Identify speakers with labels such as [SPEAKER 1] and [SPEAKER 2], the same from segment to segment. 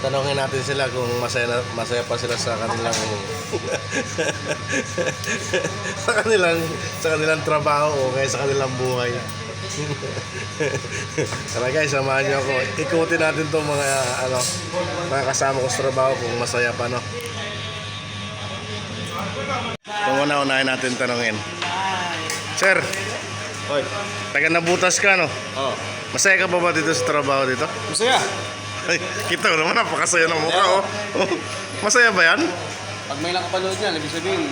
[SPEAKER 1] Tanongin natin sila kung masaya pa sila sa kanilang sa kanilang trabaho o kaya sa kanilang buhay. Tara guys, samahan niyo ako. Ikutin natin 'tong mga kasama ko sa trabaho kung masaya pa, no. Unahin natin tanongin. Sir.
[SPEAKER 2] Hoy,
[SPEAKER 1] Taga Nabutas ka, no?
[SPEAKER 2] oh.
[SPEAKER 1] Masaya ka pa ba dito sa trabaho dito?
[SPEAKER 2] Masaya.
[SPEAKER 1] Ay, kita ko naman, napakasaya ng mukha, oh. Masaya ba yan?
[SPEAKER 2] Pag may nakapanood niyan, ibig sabihin,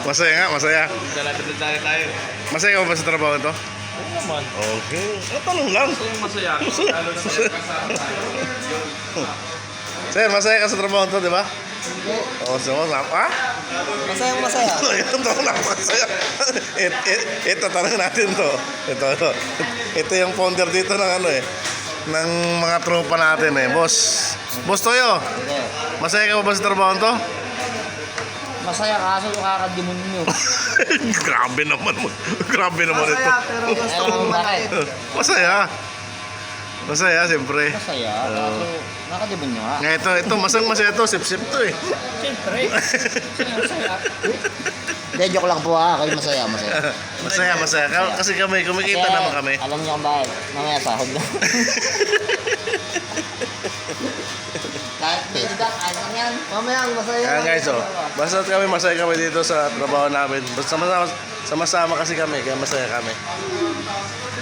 [SPEAKER 1] Masaya nga, masaya.
[SPEAKER 2] dala-dala tayo.
[SPEAKER 1] Masaya ka ba sa trabaho ito?
[SPEAKER 2] Oo naman.
[SPEAKER 1] Okay. Tanong lang.
[SPEAKER 2] Masaya. Lalo na kasama tayo.
[SPEAKER 1] Sir, masaya ka sa trabaho ito, di ba? Oo, so, ha?
[SPEAKER 3] Masayang masaya.
[SPEAKER 1] Ito lang, masaya. Ito, tanong natin to. Ito yung founder dito ng ng mga tropa natin Boss Toyo, masaya ka ba sa trabaho ito?
[SPEAKER 3] Masaya kaso nakakademonyo.
[SPEAKER 1] Grabe naman ito.
[SPEAKER 3] Masaya pero gusto kong bakit?
[SPEAKER 1] Masaya, siyempre.
[SPEAKER 3] Masaya kaso nakakademonyo nga.
[SPEAKER 1] Nga ito, masaya to, sip-sip to
[SPEAKER 3] Siyempre. Masaya. Hindi, joke lang po kayo masaya.
[SPEAKER 1] Masaya. Kasi kami, kumikita
[SPEAKER 3] Kasi,
[SPEAKER 1] naman kami.
[SPEAKER 3] alam niyo kung bakit? Mamaya sahod na. Kahit bigat, ano yan? Mamaya masaya.
[SPEAKER 1] Kaya guys, basta masaya kami dito sa trabaho namin. Basta sama-sama kasi kami, kaya masaya kami.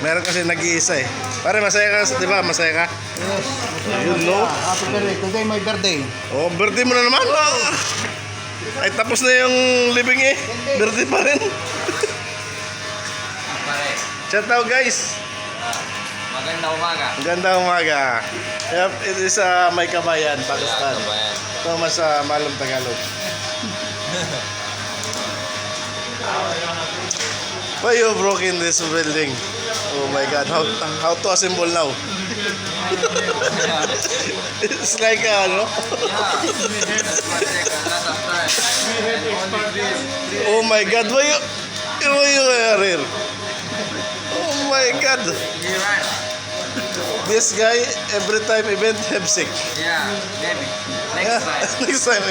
[SPEAKER 1] Meron kasi nag-iisa Pare, masaya ka, di ba? Masaya ka?
[SPEAKER 3] Yes.
[SPEAKER 1] Yun, no?
[SPEAKER 3] Happy birthday. Today my birthday.
[SPEAKER 1] Oh, birthday mo na naman. Ay, tapos na yung living Birthday pa rin. Shout out guys. Magandang umaga. Yep, it is May Kabayan, Pakistan. Ito mas Malum Tagalog. Why you broke in this building? Oh my God, how to assemble now? It's like oh my God, why you are here? Oh my God. This guy every time event have sick.
[SPEAKER 2] Yeah, maybe.
[SPEAKER 1] Next time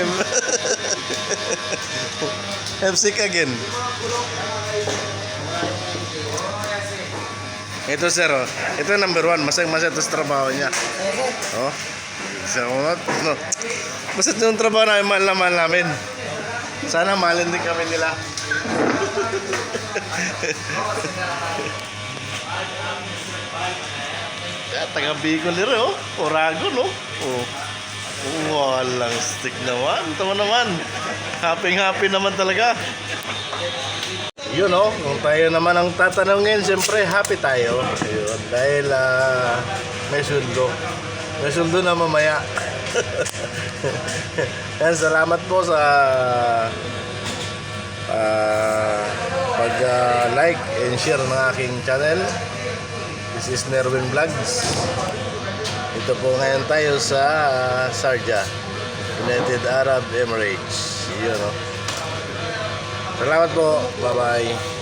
[SPEAKER 1] have sick again. Ito sir, ito number 1, masaya ito sa trabaho niya. Oh, no. Basta yung trabaho namin, mahal namin. Sana mahalin din kami nila. Taga Bicol rin, Orago, no? Walang stick naman. Ito naman. Happy naman talaga. Yun, kung tayo naman ang tatanungin, siyempre happy tayo. Yun, dahil may sundo. May sundo na mamaya. Yan, salamat po sa pag-like and share ng aking channel. This is Nerwin Vlogs. Ito po ngayon tayo sa Sharjah, United Arab Emirates. Yun, Salamat po. Bye-bye.